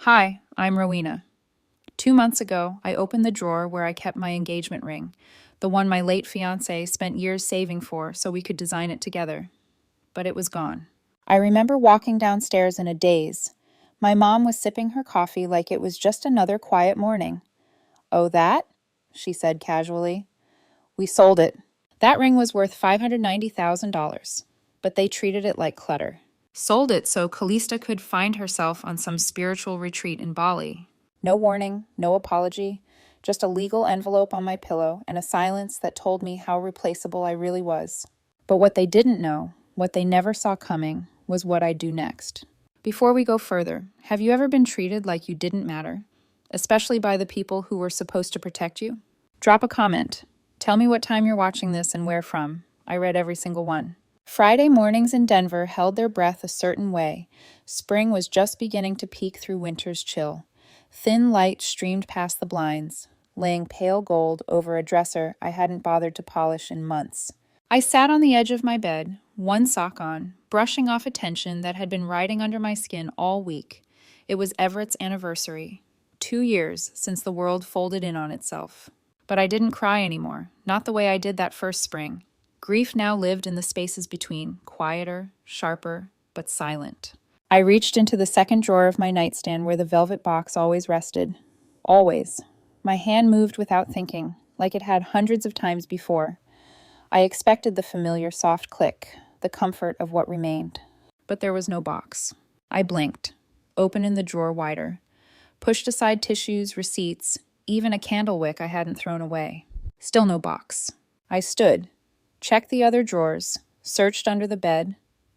Hi, I'm Rowena. 2 months ago, I opened the drawer where I kept my engagement ring, the one my late fiancé spent years saving for so we could design it together. But it was gone. I remember walking downstairs in a daze. My mom was sipping her coffee like it was just another quiet morning. "Oh, that?" she said casually. "We sold it. That ring was worth $590,000, but they treated it like clutter. Sold it so Callista could find herself on some spiritual retreat in Bali. No warning, no apology, just a legal envelope on my pillow and a silence that told me how replaceable I really was. But what they didn't know, what they never saw coming, was what I'd do next. Before we go further, have you ever been treated like you didn't matter, especially by the people who were supposed to protect you? Drop a comment. Tell me what time you're watching this and where from. I read every single one. Friday mornings in Denver held their breath a certain way. Spring was just beginning to peek through winter's chill. Thin light streamed past the blinds, laying pale gold over a dresser I hadn't bothered to polish in months. I sat on the edge of my bed, one sock on, brushing off a tension that had been riding under my skin all week. It was Everett's anniversary. 2 years since the world folded in on itself. But I didn't cry anymore, not the way I did that first spring. Grief now lived in the spaces between, quieter, sharper, but silent. I reached into the second drawer of my nightstand where the velvet box always rested. Always. My hand moved without thinking, like it had hundreds of times before. I expected the familiar soft click, the comfort of what remained. But there was no box. I blinked, opened the drawer wider, pushed aside tissues, receipts, even a candle wick I hadn't thrown away. Still no box. I stood, checked the other drawers, searched under the bed.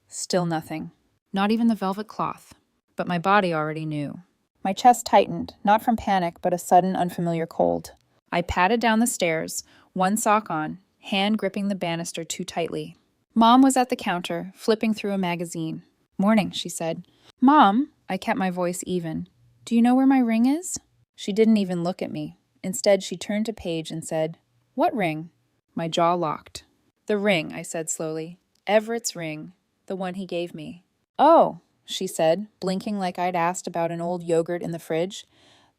Still nothing. Not even the velvet cloth. But my body already knew. My chest tightened, not from panic, but a sudden unfamiliar cold. I padded down the stairs, one sock on, hand gripping the banister too tightly. Mom was at the counter, flipping through a magazine. "Morning," she said. "Mom," I kept my voice even. "Do you know where my ring is?" She didn't even look at me. Instead, she turned to Paige and said, "What ring?" My jaw locked. "The ring," I said slowly. "Everett's ring. The one he gave me." "Oh," she said, blinking like I'd asked about an old yogurt in the fridge.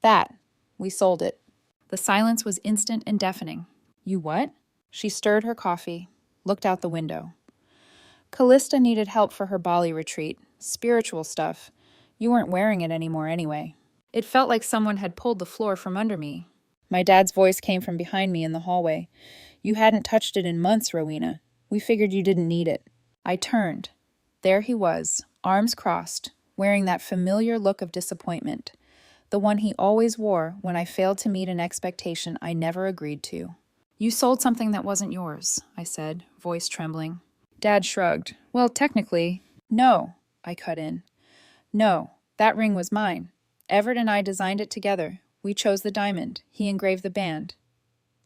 "That. We sold it." The silence was instant and deafening. "You what?" She stirred her coffee, looked out the window. "Callista needed help for her Bali retreat. Spiritual stuff. You weren't wearing it anymore anyway." It felt like someone had pulled the floor from under me. My dad's voice came from behind me in the hallway. "You hadn't touched it in months, Rowena. We figured you didn't need it." I turned. There he was, arms crossed, wearing that familiar look of disappointment, the one he always wore when I failed to meet an expectation I never agreed to. "You sold something that wasn't yours," I said, voice trembling. Dad shrugged. "Well, technically." "No," I cut in. "No, that ring was mine. Everett and I designed it together. We chose the diamond. He engraved the band.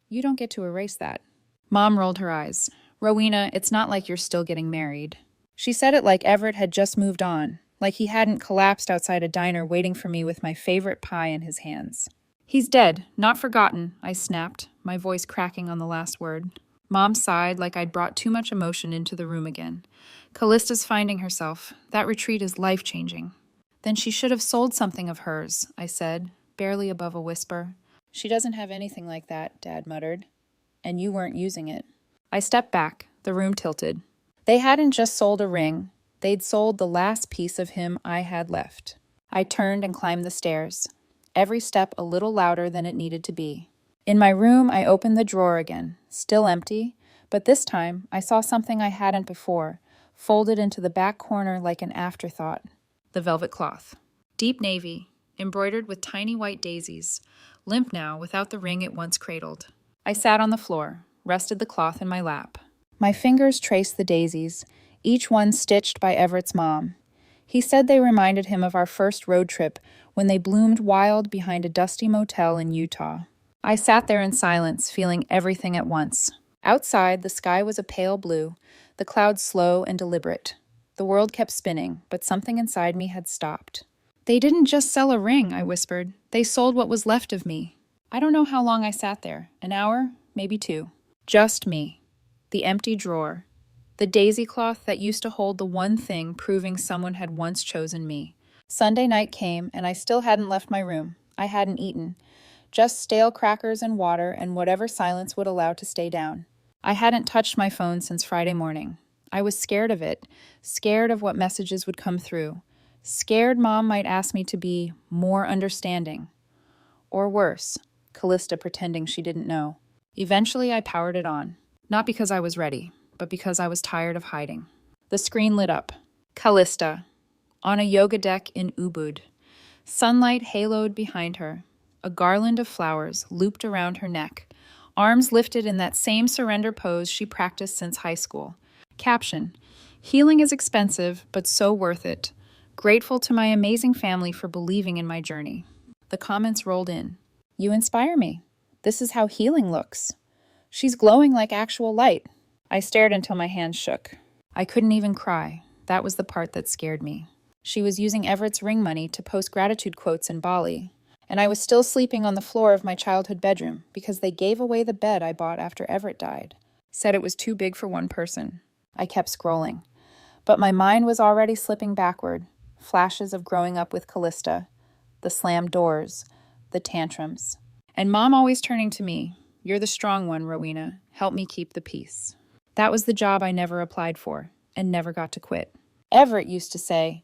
You don't get to erase that." Mom rolled her eyes. "Rowena, it's not like you're still getting married." She said it like Everett had just moved on, like he hadn't collapsed outside a diner waiting for me with my favorite pie in his hands. "He's dead, not forgotten," I snapped, my voice cracking on the last word. Mom sighed like I'd brought too much emotion into the room again. "Callista's finding herself. That retreat is life-changing." "Then she should have sold something of hers," I said, barely above a whisper. "She doesn't have anything like that," Dad muttered. "And you weren't using it." I stepped back, the room tilted. They hadn't just sold a ring. They'd sold the last piece of him I had left. I turned and climbed the stairs, every step a little louder than it needed to be. In my room, I opened the drawer again, still empty, but this time I saw something I hadn't before, folded into the back corner like an afterthought. The velvet cloth. Deep navy, embroidered with tiny white daisies, limp now without the ring it once cradled. I sat on the floor, rested the cloth in my lap. My fingers traced the daisies, each one stitched by Everett's mom. He said they reminded him of our first road trip when they bloomed wild behind a dusty motel in Utah. I sat there in silence, feeling everything at once. Outside, the sky was a pale blue, the clouds slow and deliberate. The world kept spinning, but something inside me had stopped. "They didn't just sell a ring," I whispered. "They sold what was left of me." I don't know how long I sat there. An hour, maybe 2. Just me. The empty drawer. The daisy cloth that used to hold the one thing proving someone had once chosen me. Sunday night came, and I still hadn't left my room. I hadn't eaten. Just stale crackers and water and whatever silence would allow to stay down. I hadn't touched my phone since Friday morning. I was scared of it, scared of what messages would come through, scared Mom might ask me to be more understanding. Or worse, Callista pretending she didn't know. Eventually, I powered it on. Not because I was ready, but because I was tired of hiding. The screen lit up. Callista, on a yoga deck in Ubud. Sunlight haloed behind her. A garland of flowers looped around her neck. Arms lifted in that same surrender pose she practiced since high school. Caption: healing is expensive, but so worth it. Grateful to my amazing family for believing in my journey. The comments rolled in. You inspire me. This is how healing looks. She's glowing like actual light. I stared until my hands shook. I couldn't even cry. That was the part that scared me. She was using Everett's ring money to post gratitude quotes in Bali. And I was still sleeping on the floor of my childhood bedroom because they gave away the bed I bought after Everett died. Said it was too big for one person. I kept scrolling. But my mind was already slipping backward. Flashes of growing up with Callista. The slammed doors. The tantrums. And Mom always turning to me. You're the strong one, Rowena. Help me keep the peace. That was the job I never applied for and never got to quit. Everett used to say,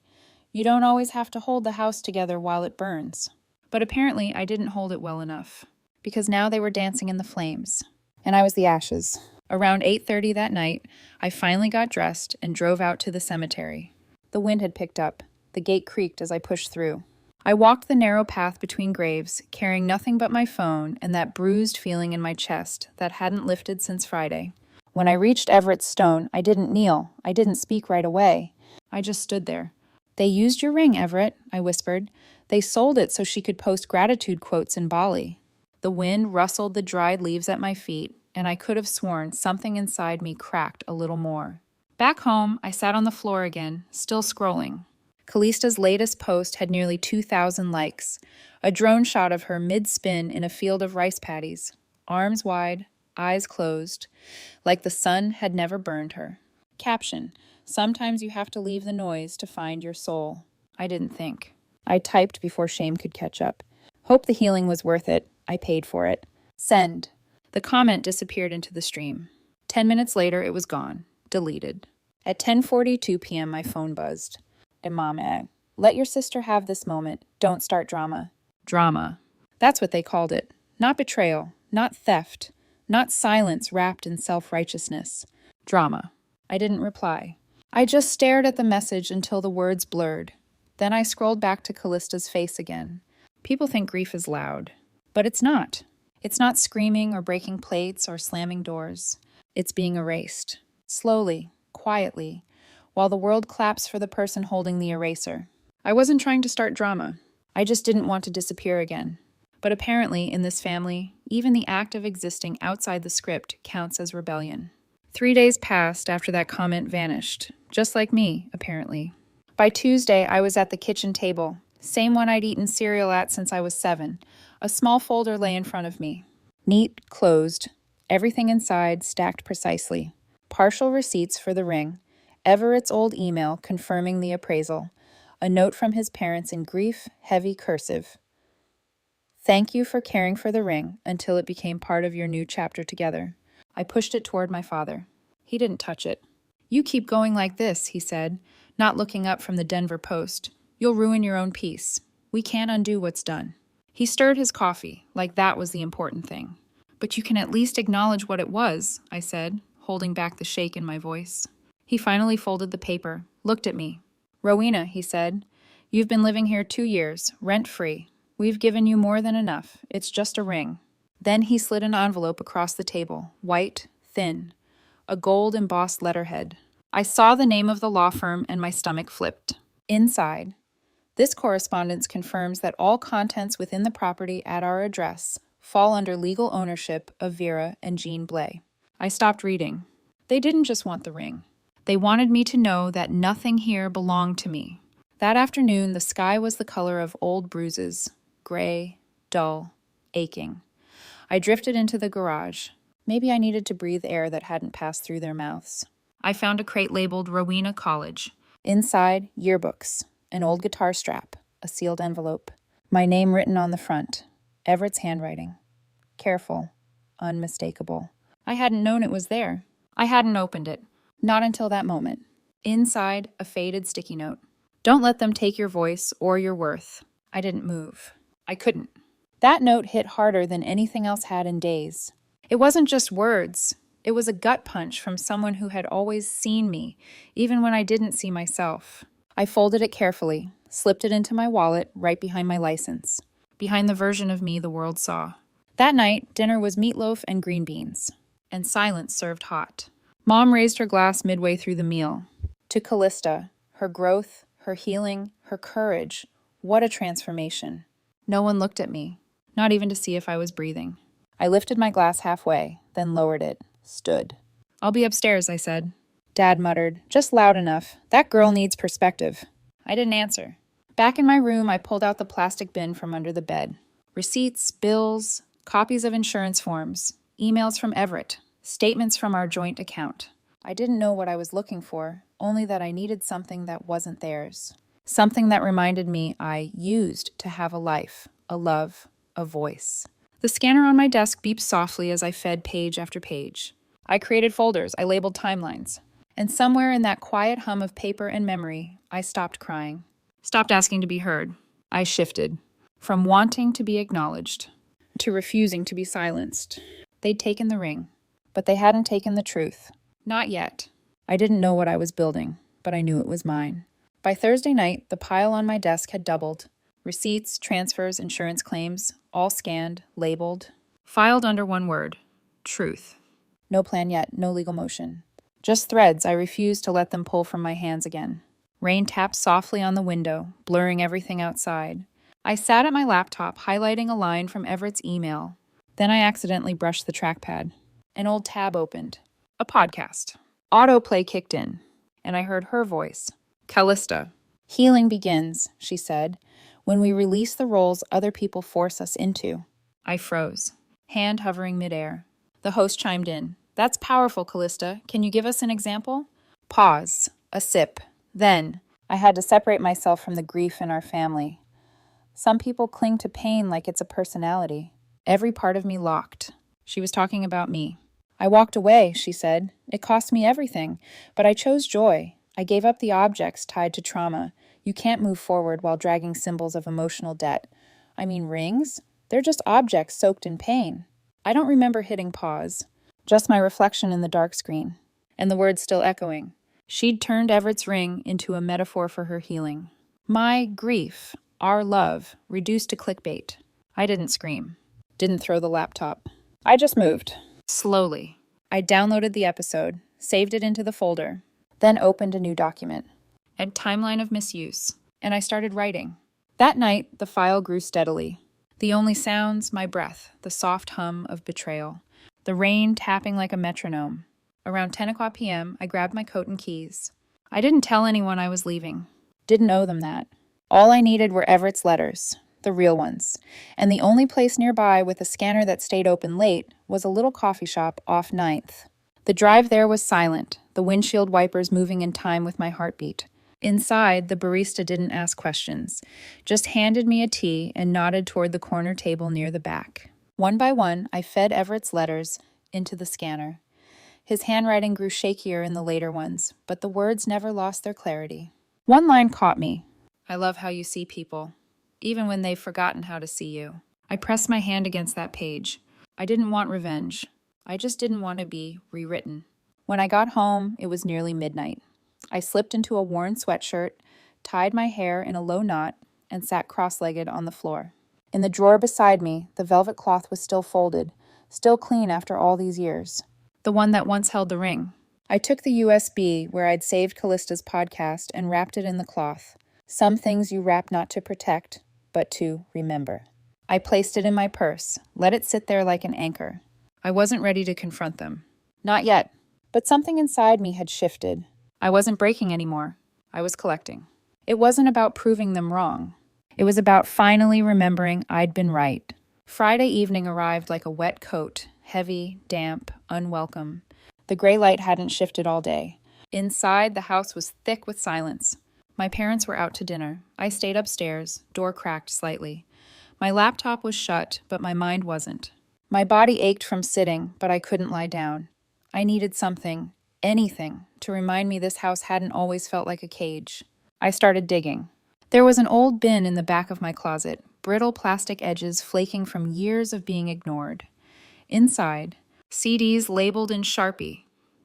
you don't always have to hold the house together while it burns. But apparently I didn't hold it well enough, because now they were dancing in the flames, and I was the ashes. Around 8:30 that night, I finally got dressed and drove out to the cemetery. The wind had picked up. The gate creaked as I pushed through. I walked the narrow path between graves, carrying nothing but my phone and that bruised feeling in my chest that hadn't lifted since Friday. When I reached Everett's stone, I didn't kneel. I didn't speak right away. I just stood there. They used your ring, Everett, I whispered. They sold it so she could post gratitude quotes in Bali. The wind rustled the dried leaves at my feet, and I could have sworn something inside me cracked a little more. Back home, I sat on the floor again, still scrolling. Callista's latest post had nearly 2,000 likes. A drone shot of her mid-spin in a field of rice paddies, arms wide, eyes closed, like the sun had never burned her. Caption: sometimes you have to leave the noise to find your soul. I didn't think. I typed before shame could catch up. Hope the healing was worth it. I paid for it. Send. The comment disappeared into the stream. 10 minutes later, it was gone. Deleted. At 10:42 p.m., my phone buzzed. Imame, let your sister have this moment. Don't start drama. Drama. That's what they called it. Not betrayal. Not theft. Not silence wrapped in self-righteousness. Drama. I didn't reply. I just stared at the message until the words blurred. Then I scrolled back to Callista's face again. People think grief is loud, but it's not. It's not screaming or breaking plates or slamming doors. It's being erased. Slowly, quietly, while the world claps for the person holding the eraser. I wasn't trying to start drama. I just didn't want to disappear again. But apparently, in this family, even the act of existing outside the script counts as rebellion. 3 days passed after that comment vanished, just like me, apparently. By Tuesday, I was at the kitchen table, same one I'd eaten cereal at since I was 7. A small folder lay in front of me. Neat, closed, everything inside stacked precisely. Partial receipts for the ring, Everett's old email confirming the appraisal, a note from his parents in grief, heavy cursive. Thank you for caring for the ring until it became part of your new chapter together. I pushed it toward my father. He didn't touch it. You keep going like this, he said, not looking up from the Denver Post. You'll ruin your own peace. We can't undo what's done. He stirred his coffee, like that was the important thing. But you can at least acknowledge what it was, I said, holding back the shake in my voice. He finally folded the paper, looked at me. Rowena, he said, you've been living here 2 years, rent-free. We've given you more than enough. It's just a ring. Then he slid an envelope across the table, white, thin, a gold-embossed letterhead. I saw the name of the law firm and my stomach flipped. Inside, this correspondence confirms that all contents within the property at our address fall under legal ownership of Vera and Jean Blay. I stopped reading. They didn't just want the ring. They wanted me to know that nothing here belonged to me. That afternoon, the sky was the color of old bruises, gray, dull, aching. I drifted into the garage. Maybe I needed to breathe air that hadn't passed through their mouths. I found a crate labeled Rowena College. Inside, yearbooks. an old guitar strap, a sealed envelope. My name written on the front. Everett's handwriting. Careful, unmistakable. I hadn't known it was there. I hadn't opened it. Not until that moment. Inside, a faded sticky note. Don't let them take your voice or your worth. I didn't move. I couldn't. That note hit harder than anything else had in days. It wasn't just words. It was a gut punch from someone who had always seen me, even when I didn't see myself. I folded it carefully, slipped it into my wallet right behind my license, behind the version of me the world saw. That night, dinner was meatloaf and green beans, and silence served hot. Mom raised her glass midway through the meal. To Callista, her growth, her healing, her courage, what a transformation. No one looked at me, not even to see if I was breathing. I lifted my glass halfway, then lowered it, stood. I'll be upstairs, I said. Dad muttered, just loud enough. That girl needs perspective. I didn't answer. Back in my room, I pulled out the plastic bin from under the bed. Receipts, bills, copies of insurance forms, emails from Everett, statements from our joint account. I didn't know what I was looking for, only that I needed something that wasn't theirs. Something that reminded me I used to have a life, a love, a voice. The scanner on my desk beeped softly as I fed page after page. I created folders, I labeled timelines. And somewhere in that quiet hum of paper and memory, I stopped crying. Stopped asking to be heard. I shifted. From wanting to be acknowledged to refusing to be silenced. They'd taken the ring, but they hadn't taken the truth. Not yet. I didn't know what I was building, but I knew it was mine. By Thursday night, the pile on my desk had doubled. Receipts, transfers, insurance claims, all scanned, labeled, filed under one word, truth. No plan yet, no legal motion. Just threads I refused to let them pull from my hands again. Rain tapped softly on the window, blurring everything outside. I sat at my laptop, highlighting a line from Everett's email. Then I accidentally brushed the trackpad. An old tab opened. A podcast. Autoplay kicked in, and I heard her voice. Callista. Healing begins, she said, when we release the roles other people force us into. I froze, hand hovering midair. The host chimed in. That's powerful, Callista. Can you give us an example? Pause. A sip. Then, I had to separate myself from the grief in our family. Some people cling to pain like it's a personality. Every part of me locked. She was talking about me. I walked away, she said. It cost me everything, but I chose joy. I gave up the objects tied to trauma. You can't move forward while dragging symbols of emotional debt. I mean, rings? They're just objects soaked in pain. I don't remember hitting pause. Just my reflection in the dark screen. And the words still echoing. She'd turned Everett's ring into a metaphor for her healing. My grief, our love, reduced to clickbait. I didn't scream. Didn't throw the laptop. I just moved. Slowly. I downloaded the episode, saved it into the folder, then opened a new document. A timeline of misuse. And I started writing. That night, the file grew steadily. The only sounds, my breath, the soft hum of betrayal. The rain tapping like a metronome. Around 10 o'clock p.m., I grabbed my coat and keys. I didn't tell anyone I was leaving. Didn't owe them that. All I needed were Everett's letters, the real ones. And the only place nearby with a scanner that stayed open late was a little coffee shop off 9th. The drive there was silent, the windshield wipers moving in time with my heartbeat. Inside, the barista didn't ask questions, just handed me a tea and nodded toward the corner table near the back. One by one, I fed Everett's letters into the scanner. His handwriting grew shakier in the later ones, but the words never lost their clarity. One line caught me. I love how you see people, even when they've forgotten how to see you. I pressed my hand against that page. I didn't want revenge. I just didn't want to be rewritten. When I got home, it was nearly midnight. I slipped into a worn sweatshirt, tied my hair in a low knot, and sat cross-legged on the floor. In the drawer beside me, the velvet cloth was still folded, still clean after all these years. The one that once held the ring. I took the USB where I'd saved Callista's podcast and wrapped it in the cloth. Some things you wrap not to protect, but to remember. I placed it in my purse, let it sit there like an anchor. I wasn't ready to confront them. Not yet. But something inside me had shifted. I wasn't breaking anymore. I was collecting. It wasn't about proving them wrong. It was about finally remembering I'd been right. Friday evening arrived like a wet coat, heavy, damp, unwelcome. The gray light hadn't shifted all day. Inside, the house was thick with silence. My parents were out to dinner. I stayed upstairs, door cracked slightly. My laptop was shut, but my mind wasn't. My body ached from sitting, but I couldn't lie down. I needed something, anything, to remind me this house hadn't always felt like a cage. I started digging. There was an old bin in the back of my closet, brittle plastic edges flaking from years of being ignored. Inside, CDs labeled in Sharpie,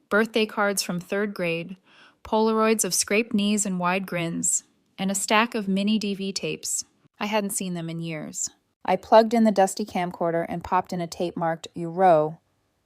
birthday cards from third grade, Polaroids of scraped knees and wide grins, and a stack of mini DV tapes. I hadn't seen them in years. I plugged in the dusty camcorder and popped in a tape marked Euro,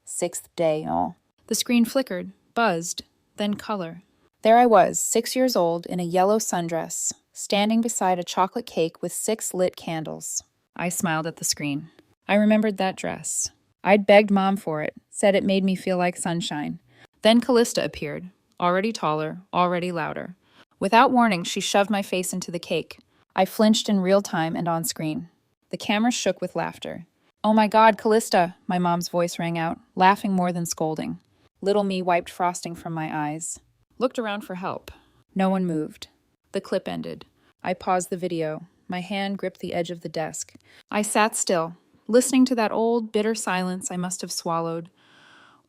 6th day, all. The screen flickered, buzzed, then color. There I was, 6 years old, in a yellow sundress, standing beside a chocolate cake with 6 lit candles. I smiled at the screen. I remembered that dress. I'd begged Mom for it, said it made me feel like sunshine. Then Callista appeared, already taller, already louder. Without warning, she shoved my face into the cake. I flinched in real time and on screen. The camera shook with laughter. "Oh my God, Callista," my mom's voice rang out, laughing more than scolding. Little me wiped frosting from my eyes. Looked around for help. No one moved. The clip ended. I paused the video. My hand gripped the edge of the desk. I sat still, listening to that old, bitter silence I must have swallowed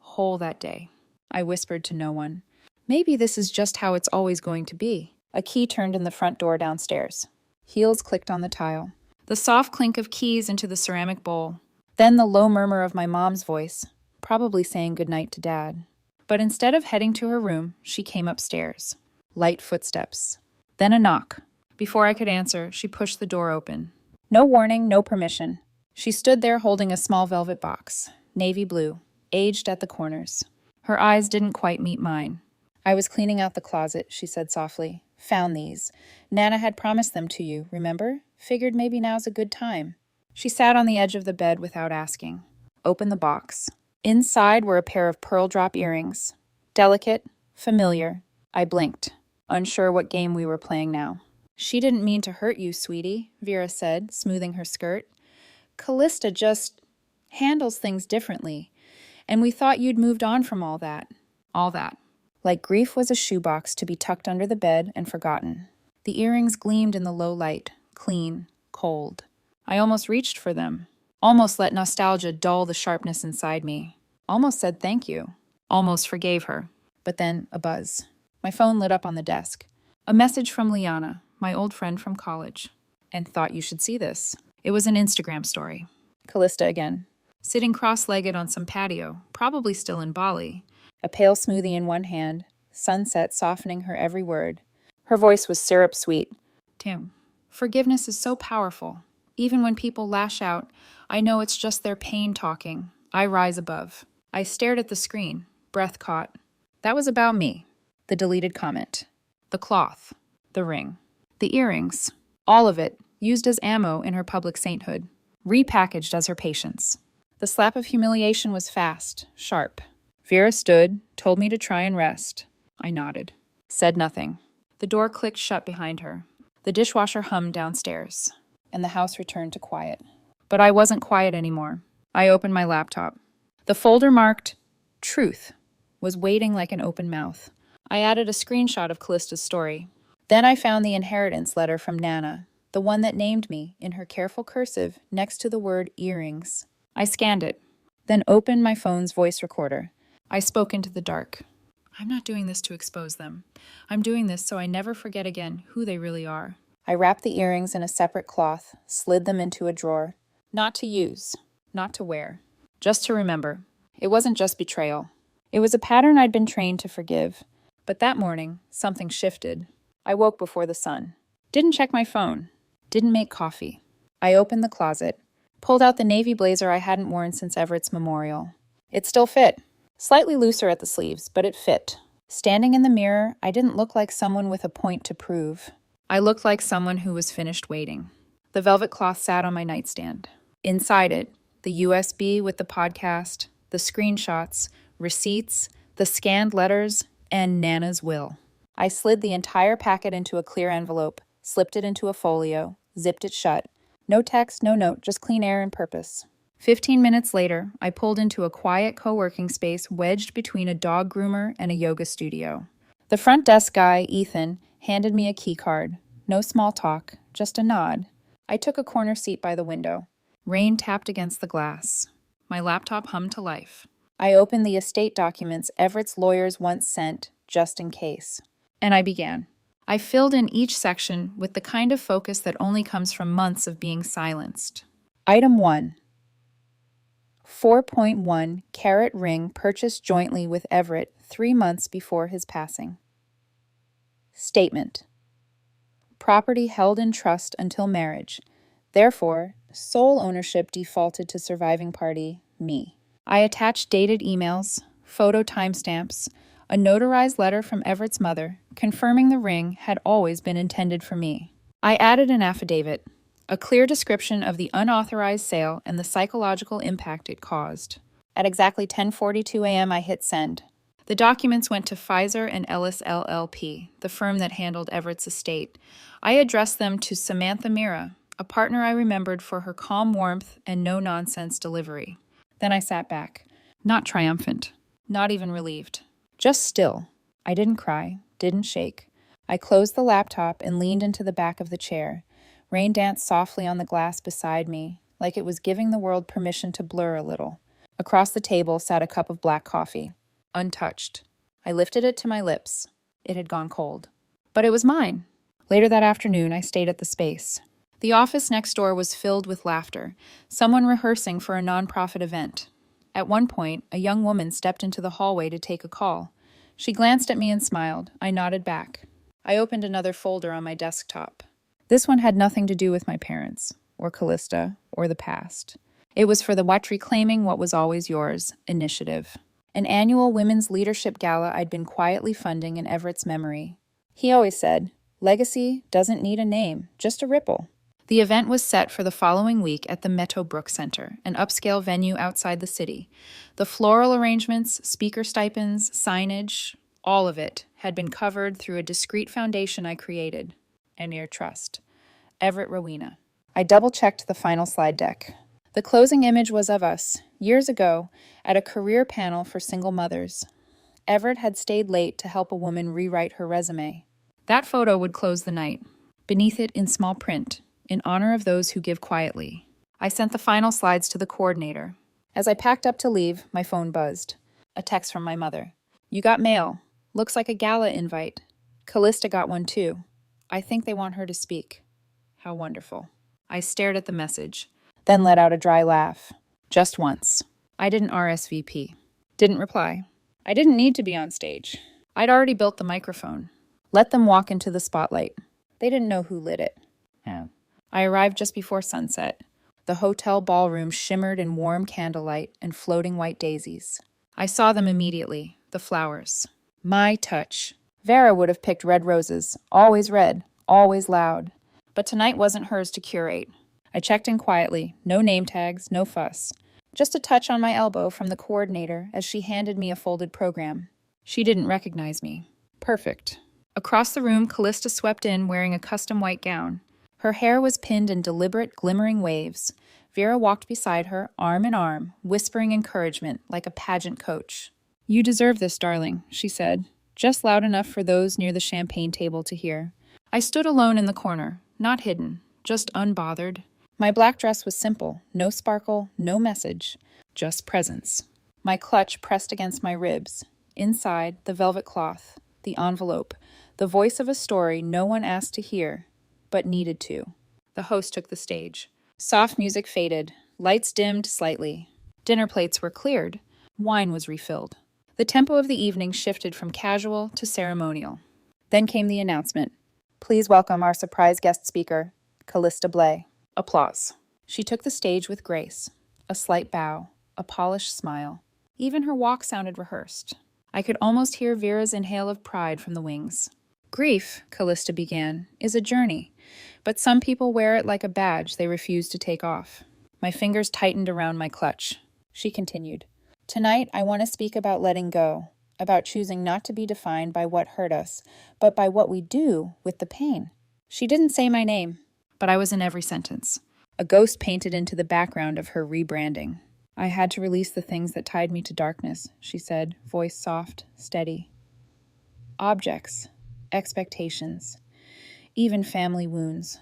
whole that day. I whispered to no one. Maybe this is just how it's always going to be. A key turned in the front door downstairs. Heels clicked on the tile. The soft clink of keys into the ceramic bowl. Then the low murmur of my mom's voice, probably saying goodnight to Dad. But instead of heading to her room, she came upstairs. Light footsteps. Then a knock. Before I could answer, she pushed the door open. No warning, no permission. She stood there holding a small velvet box, navy blue, aged at the corners. Her eyes didn't quite meet mine. "I was cleaning out the closet," she said softly. "Found these. Nana had promised them to you, remember? Figured maybe now's a good time." She sat on the edge of the bed without asking. Opened the box. Inside were a pair of pearl drop earrings. Delicate, familiar. I blinked, unsure what game we were playing now. "She didn't mean to hurt you, sweetie," Vera said, smoothing her skirt. "Callista just handles things differently. And we thought you'd moved on from all that." All that. Like grief was a shoebox to be tucked under the bed and forgotten. The earrings gleamed in the low light, clean, cold. I almost reached for them. Almost let nostalgia dull the sharpness inside me. Almost said thank you. Almost forgave her. But then a buzz. My phone lit up on the desk. A message from Liana, my old friend from college. "And thought you should see this." It was an Instagram story. Callista again. Sitting cross-legged on some patio, probably still in Bali. A pale smoothie in one hand, sunset softening her every word. Her voice was syrup sweet. "Tim, forgiveness is so powerful. Even when people lash out, I know it's just their pain talking. I rise above." I stared at the screen, breath caught. That was about me. The deleted comment. The cloth. The ring. The earrings. All of it, used as ammo in her public sainthood. Repackaged as her patience. The slap of humiliation was fast, sharp. Vera stood, told me to try and rest. I nodded. Said nothing. The door clicked shut behind her. The dishwasher hummed downstairs. And the house returned to quiet. But I wasn't quiet anymore. I opened my laptop. The folder marked Truth was waiting like an open mouth. I added a screenshot of Callista's story. Then I found the inheritance letter from Nana, the one that named me, in her careful cursive, next to the word earrings. I scanned it, then opened my phone's voice recorder. I spoke into the dark. "I'm not doing this to expose them. I'm doing this so I never forget again who they really are." I wrapped the earrings in a separate cloth, slid them into a drawer. Not to use, not to wear, just to remember. It wasn't just betrayal. It was a pattern I'd been trained to forgive. But that morning, something shifted. I woke before the sun. Didn't check my phone. Didn't make coffee. I opened the closet, pulled out the navy blazer I hadn't worn since Everett's memorial. It still fit. Slightly looser at the sleeves, but it fit. Standing in the mirror, I didn't look like someone with a point to prove. I looked like someone who was finished waiting. The velvet cloth sat on my nightstand. Inside it, the USB with the podcast, the screenshots, receipts, the scanned letters, and Nana's will. I slid the entire packet into a clear envelope, slipped it into a folio, zipped it shut. No text, no note, just clean air and purpose. 15 minutes later, I pulled into a quiet co-working space wedged between a dog groomer and a yoga studio. The front desk guy, Ethan, handed me a key card. No small talk, just a nod. I took a corner seat by the window. Rain tapped against the glass. My laptop hummed to life. I opened the estate documents Everett's lawyers once sent, just in case. And I began. I filled in each section with the kind of focus that only comes from months of being silenced. Item 1. 4.1 carat ring purchased jointly with Everett 3 months before his passing. Statement. Property held in trust until marriage. Therefore, sole ownership defaulted to surviving party, me. I attached dated emails, photo timestamps, a notarized letter from Everett's mother, confirming the ring had always been intended for me. I added an affidavit, a clear description of the unauthorized sale and the psychological impact it caused. At exactly 10:42 a.m., I hit send. The documents went to Pfizer and Ellis LLP, the firm that handled Everett's estate. I addressed them to Samantha Mira, a partner I remembered for her calm warmth and no-nonsense delivery. Then I sat back, not triumphant, not even relieved. Just still. I didn't cry, didn't shake. I closed the laptop and leaned into the back of the chair. Rain danced softly on the glass beside me, like it was giving the world permission to blur a little. Across the table sat a cup of black coffee, untouched. I lifted it to my lips. It had gone cold. But it was mine. Later that afternoon, I stayed at the space. The office next door was filled with laughter, someone rehearsing for a nonprofit event. At one point, a young woman stepped into the hallway to take a call. She glanced at me and smiled. I nodded back. I opened another folder on my desktop. This one had nothing to do with my parents, or Callista, or the past. It was for the Watch Reclaiming What Was Always Yours initiative, an annual women's leadership gala I'd been quietly funding in Everett's memory. He always said, "Legacy doesn't need a name, just a ripple." The event was set for the following week at the Meadowbrook Center, an upscale venue outside the city. The floral arrangements, speaker stipends, signage, all of it had been covered through a discreet foundation I created, Anir Trust. Everett Rowena. I double-checked the final slide deck. The closing image was of us, years ago, at a career panel for single mothers. Everett had stayed late to help a woman rewrite her resume. That photo would close the night. Beneath it, in small print, in honor of those who give quietly. I sent the final slides to the coordinator. As I packed up to leave, my phone buzzed. A text from my mother. "You got mail. Looks like a gala invite. Callista got one too. I think they want her to speak." How wonderful. I stared at the message, then let out a dry laugh. Just once. I didn't RSVP. Didn't reply. I didn't need to be on stage. I'd already built the microphone. Let them walk into the spotlight. They didn't know who lit it. I arrived just before sunset. The hotel ballroom shimmered in warm candlelight and floating white daisies. I saw them immediately, the flowers. My touch. Vera would have picked red roses, always red, always loud. But tonight wasn't hers to curate. I checked in quietly, no name tags, no fuss. Just a touch on my elbow from the coordinator as she handed me a folded program. She didn't recognize me. Perfect. Across the room, Callista swept in wearing a custom white gown. Her hair was pinned in deliberate, glimmering waves. Vera walked beside her, arm in arm, whispering encouragement like a pageant coach. "You deserve this, darling," she said, just loud enough for those near the champagne table to hear. I stood alone in the corner, not hidden, just unbothered. My black dress was simple, no sparkle, no message, just presence. My clutch pressed against my ribs. Inside, the velvet cloth, the envelope, the voice of a story no one asked to hear, but needed to. The host took the stage. Soft music faded. Lights dimmed slightly. Dinner plates were cleared. Wine was refilled. The tempo of the evening shifted from casual to ceremonial. Then came the announcement. "Please welcome our surprise guest speaker, Callista Blay." Applause. She took the stage with grace. A slight bow. A polished smile. Even her walk sounded rehearsed. I could almost hear Vera's inhale of pride from the wings. "Grief," Callista began, "is a journey, but some people wear it like a badge they refuse to take off." My fingers tightened around my clutch. She continued, "Tonight I want to speak about letting go, about choosing not to be defined by what hurt us, but by what we do with the pain." She didn't say my name, but I was in every sentence. A ghost painted into the background of her rebranding. "I had to release the things that tied me to darkness," she said, voice soft, steady. "Objects. expectations, even family wounds.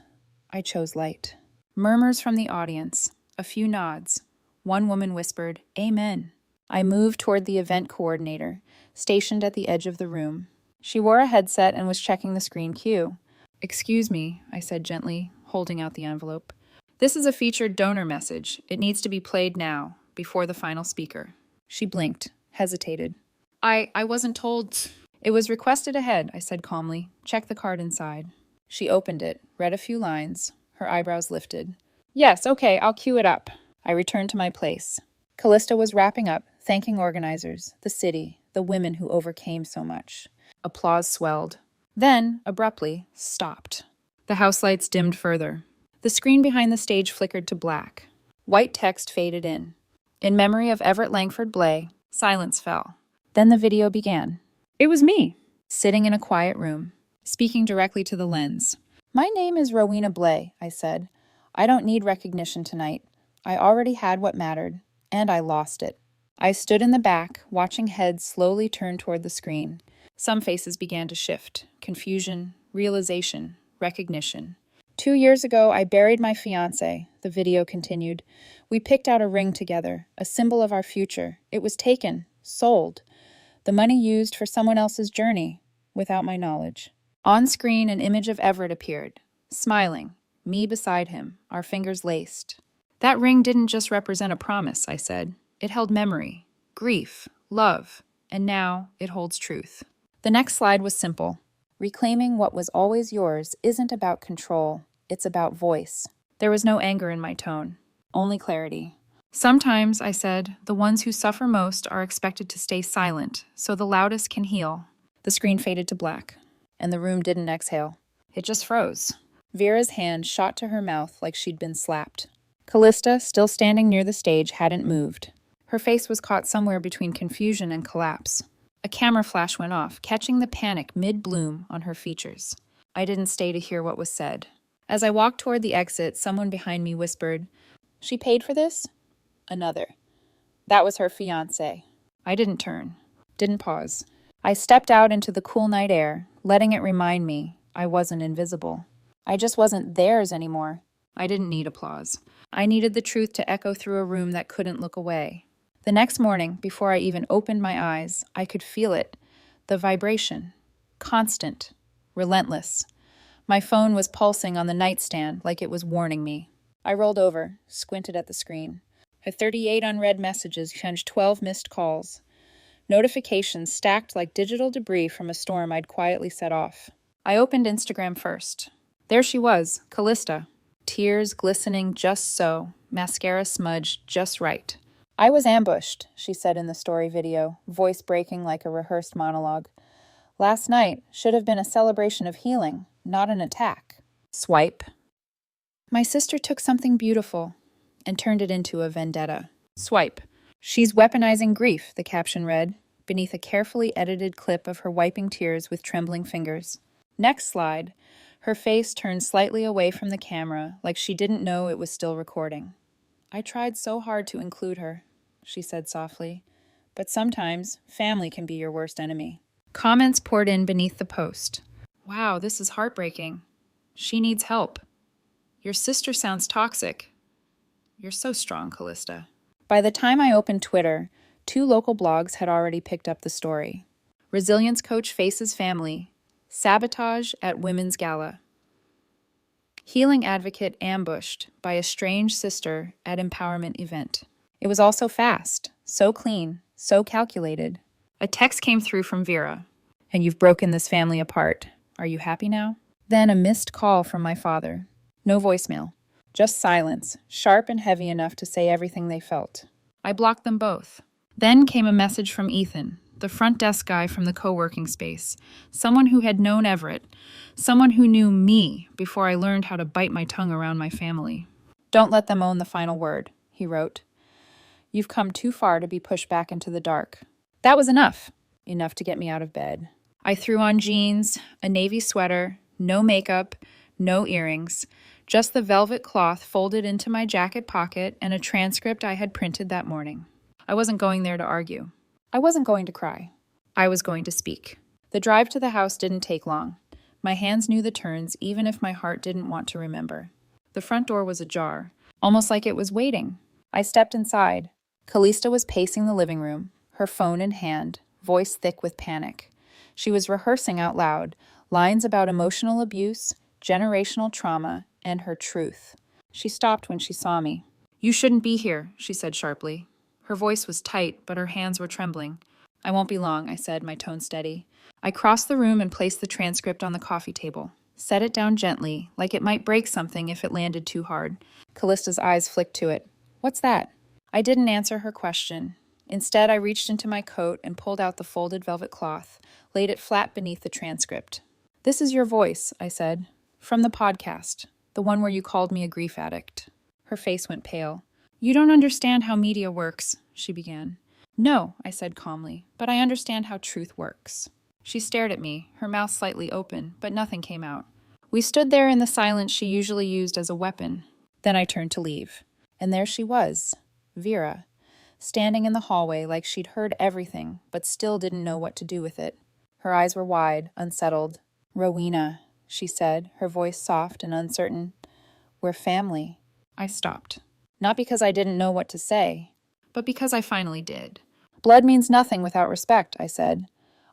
I chose light. Murmurs from the audience, a few nods. One woman whispered, "Amen." I moved toward the event coordinator, stationed at the edge of the room. She wore a headset and was checking the screen cue. "Excuse me," I said gently, holding out the envelope. "This is a featured donor message. It needs to be played now, before the final speaker." She blinked, hesitated. I wasn't told. "It was requested ahead," I said calmly. "Check the card inside." She opened it, read a few lines, her eyebrows lifted. "Yes, okay, I'll cue it up." I returned to my place. Callista was wrapping up, thanking organizers, the city, the women who overcame so much. Applause swelled. Then, abruptly, stopped. The house lights dimmed further. The screen behind the stage flickered to black. White text faded in. "In memory of Everett Langford Blay," silence fell. Then the video began. It was me, sitting in a quiet room, speaking directly to the lens. "My name is Rowena Blay," I said. "I don't need recognition tonight. I already had what mattered, and I lost it." I stood in the back, watching heads slowly turn toward the screen. Some faces began to shift. Confusion, realization, recognition. 2 years ago, I buried my fiancé, the video continued. We picked out a ring together, a symbol of our future. It was taken, sold. The money used for someone else's journey, without my knowledge. On screen, an image of Everett appeared, smiling, me beside him, our fingers laced. "That ring didn't just represent a promise," I said. "It held memory, grief, love, and now it holds truth." The next slide was simple. Reclaiming what was always yours isn't about control, it's about voice. There was no anger in my tone, only clarity. "Sometimes," I said, "the ones who suffer most are expected to stay silent, so the loudest can heal." The screen faded to black, and the room didn't exhale. It just froze. Vera's hand shot to her mouth like she'd been slapped. Callista, still standing near the stage, hadn't moved. Her face was caught somewhere between confusion and collapse. A camera flash went off, catching the panic mid-bloom on her features. I didn't stay to hear what was said. As I walked toward the exit, someone behind me whispered, "She paid for this?" Another. That was her fiancé. I didn't turn, didn't pause. I stepped out into the cool night air, letting it remind me I wasn't invisible. I just wasn't theirs anymore. I didn't need applause. I needed the truth to echo through a room that couldn't look away. The next morning, before I even opened my eyes, I could feel it. The vibration. Constant. Relentless. My phone was pulsing on the nightstand like it was warning me. I rolled over, squinted at the screen. 38 unread messages changed 12 missed calls. Notifications stacked like digital debris from a storm I'd quietly set off. I opened Instagram first. There she was, Callista. Tears glistening just so, mascara smudged just right. "I was ambushed," she said in the story video, voice breaking like a rehearsed monologue. "Last night should have been a celebration of healing, not an attack." Swipe. "My sister took something beautiful and turned it into a vendetta." Swipe. "She's weaponizing grief," the caption read, beneath a carefully edited clip of her wiping tears with trembling fingers. Next slide. Her face turned slightly away from the camera, like she didn't know it was still recording. "I tried so hard to include her," she said softly. "But sometimes, family can be your worst enemy." Comments poured in beneath the post. "Wow, this is heartbreaking. She needs help. Your sister sounds toxic. You're so strong, Callista." By the time I opened Twitter, 2 local blogs had already picked up the story. Resilience Coach Faces Family. Sabotage at Women's Gala. Healing Advocate ambushed by a strange sister at empowerment event. It was all so fast, so clean, so calculated. A text came through from Vera. "And you've broken this family apart. Are you happy now?" Then a missed call from my father. No voicemail. Just silence, sharp and heavy enough to say everything they felt. I blocked them both. Then came a message from Ethan, the front desk guy from the co-working space, someone who had known Everett, someone who knew me before I learned how to bite my tongue around my family. "Don't let them own the final word," he wrote. "You've come too far to be pushed back into the dark." That was enough to get me out of bed. I threw on jeans, a navy sweater, no makeup, no earrings, just the velvet cloth folded into my jacket pocket and a transcript I had printed that morning. I wasn't going there to argue. I wasn't going to cry. I was going to speak. The drive to the house didn't take long. My hands knew the turns, even if my heart didn't want to remember. The front door was ajar, almost like it was waiting. I stepped inside. Callista was pacing the living room, her phone in hand, voice thick with panic. She was rehearsing out loud, lines about emotional abuse, generational trauma, and her truth. She stopped when she saw me. "You shouldn't be here," she said sharply. Her voice was tight, but her hands were trembling. "I won't be long," I said, my tone steady. I crossed the room and placed the transcript on the coffee table. Set it down gently, like it might break something if it landed too hard. Callista's eyes flicked to it. "What's that?" I didn't answer her question. Instead, I reached into my coat and pulled out the folded velvet cloth, laid it flat beneath the transcript. "This is your voice," I said. "From the podcast, the one where you called me a grief addict." Her face went pale. "You don't understand how media works," she began. "No," I said calmly, "but I understand how truth works." She stared at me, her mouth slightly open, but nothing came out. We stood there in the silence she usually used as a weapon. Then I turned to leave. And there she was, Vera, standing in the hallway like she'd heard everything, but still didn't know what to do with it. Her eyes were wide, unsettled. "Rowena," she said, her voice soft and uncertain. "We're family." I stopped. Not because I didn't know what to say, but because I finally did. "Blood means nothing without respect," I said.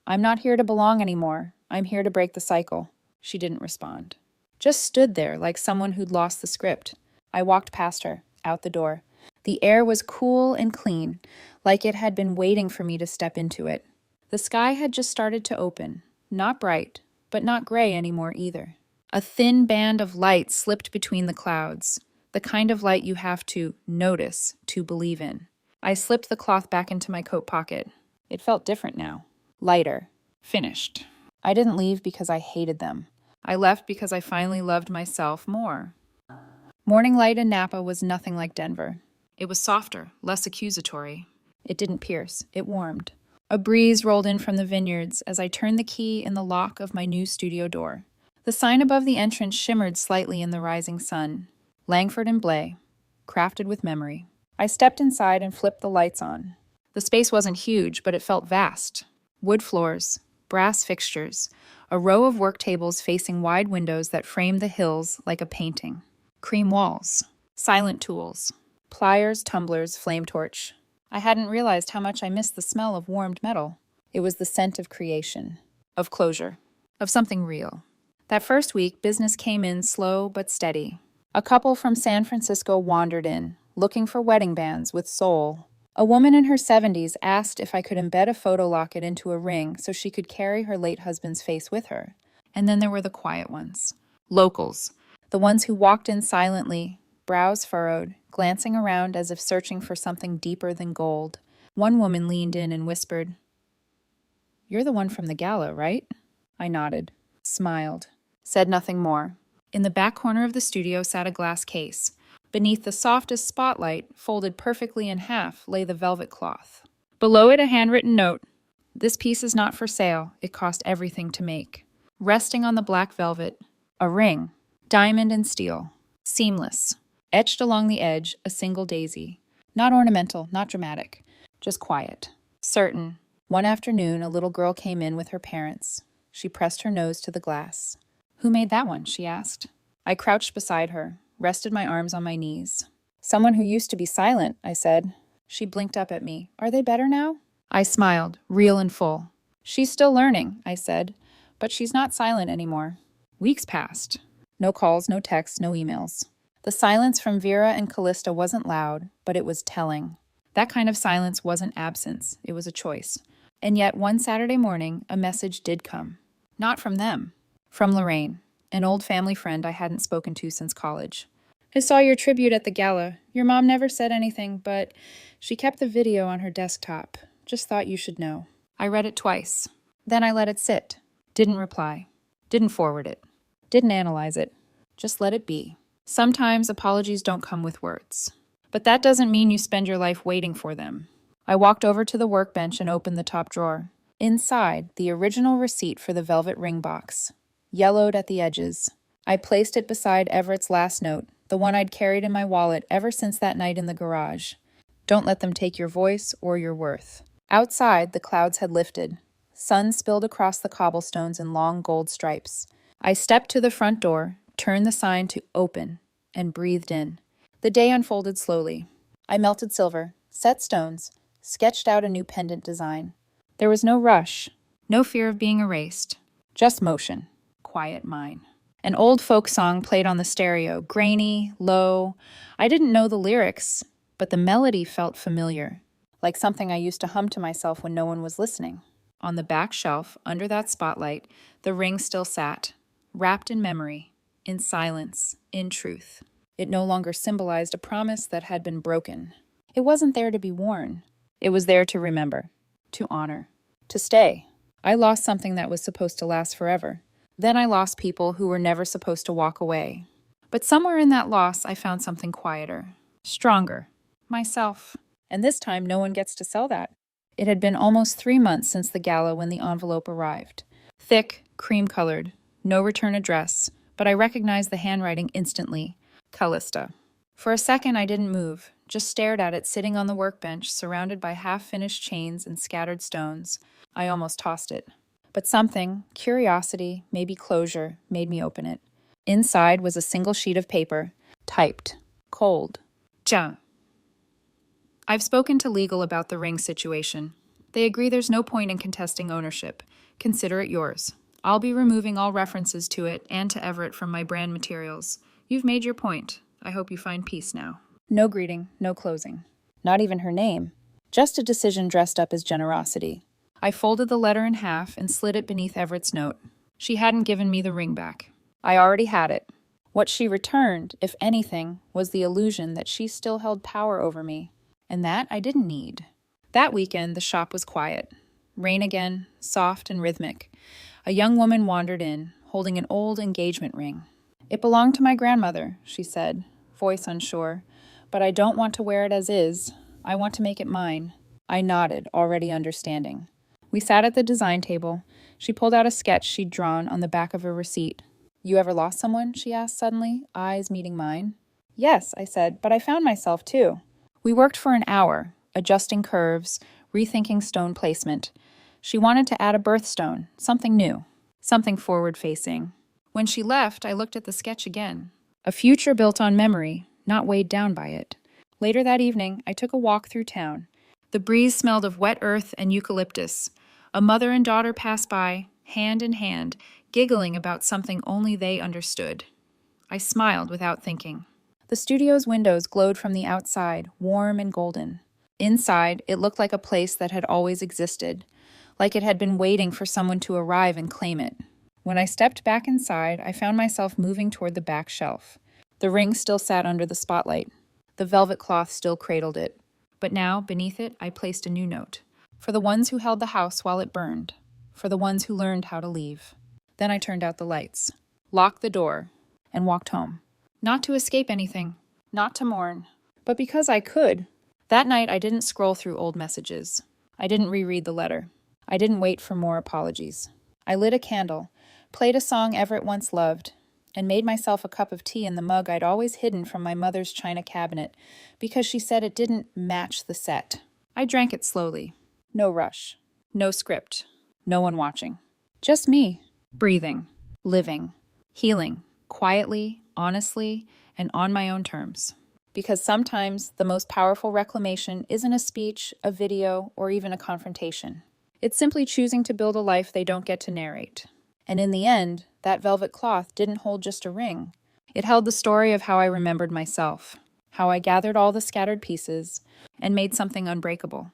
"I'm not here to belong anymore. I'm here to break the cycle." She didn't respond. Just stood there like someone who'd lost the script. I walked past her, out the door. The air was cool and clean, like it had been waiting for me to step into it. The sky had just started to open, not bright, but not gray anymore either. A thin band of light slipped between the clouds, the kind of light you have to notice to believe in. I slipped the cloth back into my coat pocket. It felt different now. Lighter. Finished. I didn't leave because I hated them. I left because I finally loved myself more. Morning light in Napa was nothing like Denver. It was softer, less accusatory. It didn't pierce. It warmed. A breeze rolled in from the vineyards as I turned the key in the lock of my new studio door. The sign above the entrance shimmered slightly in the rising sun. Langford and Blay, crafted with memory. I stepped inside and flipped the lights on. The space wasn't huge, but it felt vast. Wood floors, brass fixtures, a row of work tables facing wide windows that framed the hills like a painting. Cream walls, silent tools, pliers, tumblers, flame torch. I hadn't realized how much I missed the smell of warmed metal. It was the scent of creation, of closure, of something real. That first week, business came in slow but steady. A couple from San Francisco wandered in, looking for wedding bands with soul. A woman in her 70s asked if I could embed a photo locket into a ring so she could carry her late husband's face with her. And then there were the quiet ones. Locals. The ones who walked in silently, brows furrowed, glancing around as if searching for something deeper than gold. One woman leaned in and whispered, "You're the one from the gala, right?" I nodded, smiled, said nothing more. In the back corner of the studio sat a glass case. Beneath the softest spotlight, folded perfectly in half, lay the velvet cloth. Below it, a handwritten note. "This piece is not for sale. It cost everything to make." Resting on the black velvet, a ring, diamond and steel, seamless. Etched along the edge, a single daisy. Not ornamental, not dramatic, just quiet. Certain. One afternoon, a little girl came in with her parents. She pressed her nose to the glass. "Who made that one?" she asked. I crouched beside her, rested my arms on my knees. "Someone who used to be silent," I said. She blinked up at me. "Are they better now?" I smiled, real and full. "She's still learning," I said, "but she's not silent anymore." Weeks passed. No calls, no texts, no emails. The silence from Vera and Callista wasn't loud, but it was telling. That kind of silence wasn't absence, it was a choice. And yet one Saturday morning, a message did come. Not from them. From Lorraine, an old family friend I hadn't spoken to since college. "I saw your tribute at the gala. Your mom never said anything, but she kept the video on her desktop. Just thought you should know." I read it twice. Then I let it sit. Didn't reply. Didn't forward it. Didn't analyze it. Just let it be. Sometimes apologies don't come with words. But that doesn't mean you spend your life waiting for them. I walked over to the workbench and opened the top drawer. Inside, the original receipt for the velvet ring box. Yellowed at the edges. I placed it beside Everett's last note, the one I'd carried in my wallet ever since that night in the garage. "Don't let them take your voice or your worth." Outside, the clouds had lifted. Sun spilled across the cobblestones in long gold stripes. I stepped to the front door, turned the sign to open, and breathed in. The day unfolded slowly. I melted silver, set stones, sketched out a new pendant design. There was no rush, no fear of being erased, just motion, quiet mine. An old folk song played on the stereo, grainy, low. I didn't know the lyrics, but the melody felt familiar, like something I used to hum to myself when no one was listening. On the back shelf, under that spotlight, the ring still sat, wrapped in memory, in silence, in truth. It no longer symbolized a promise that had been broken. It wasn't there to be worn. It was there to remember, to honor, to stay. I lost something that was supposed to last forever. Then I lost people who were never supposed to walk away. But somewhere in that loss, I found something quieter, stronger, myself. And this time, no one gets to sell that. It had been almost 3 months since the gala when the envelope arrived. Thick, cream-colored, no return address, but I recognized the handwriting instantly. Callista. For a second, I didn't move, just stared at it sitting on the workbench, surrounded by half-finished chains and scattered stones. I almost tossed it. But something, curiosity, maybe closure, made me open it. Inside was a single sheet of paper, typed, cold. Ja. I've spoken to legal about the ring situation. They agree there's no point in contesting ownership. Consider it yours. I'll be removing all references to it and to Everett from my brand materials. You've made your point. I hope you find peace now. No greeting, no closing. Not even her name. Just a decision dressed up as generosity. I folded the letter in half and slid it beneath Everett's note. She hadn't given me the ring back. I already had it. What she returned, if anything, was the illusion that she still held power over me. And that I didn't need. That weekend, the shop was quiet. Rain again, soft and rhythmic. A young woman wandered in, holding an old engagement ring. It belonged to my grandmother, she said, voice unsure. But I don't want to wear it as is. I want to make it mine. I nodded, already understanding. We sat at the design table. She pulled out a sketch she'd drawn on the back of a receipt. You ever lost someone? She asked suddenly, eyes meeting mine. Yes, I said, but I found myself too. We worked for an hour, adjusting curves, rethinking stone placement. She wanted to add a birthstone, something new, something forward-facing. When she left, I looked at the sketch again. A future built on memory, not weighed down by it. Later that evening, I took a walk through town. The breeze smelled of wet earth and eucalyptus. A mother and daughter passed by, hand in hand, giggling about something only they understood. I smiled without thinking. The studio's windows glowed from the outside, warm and golden. Inside, it looked like a place that had always existed, like it had been waiting for someone to arrive and claim it. When I stepped back inside, I found myself moving toward the back shelf. The ring still sat under the spotlight. The velvet cloth still cradled it. But now, beneath it, I placed a new note. For the ones who held the house while it burned. For the ones who learned how to leave. Then I turned out the lights, locked the door, and walked home. Not to escape anything, not to mourn, but because I could. That night, I didn't scroll through old messages. I didn't reread the letter. I didn't wait for more apologies. I lit a candle, played a song Everett once loved, and made myself a cup of tea in the mug I'd always hidden from my mother's china cabinet because she said it didn't match the set. I drank it slowly. No rush. No script. No one watching. Just me. Breathing. Living. Healing. Quietly, honestly, and on my own terms. Because sometimes the most powerful reclamation isn't a speech, a video, or even a confrontation. It's simply choosing to build a life they don't get to narrate. And in the end, that velvet cloth didn't hold just a ring. It held the story of how I remembered myself, how I gathered all the scattered pieces and made something unbreakable.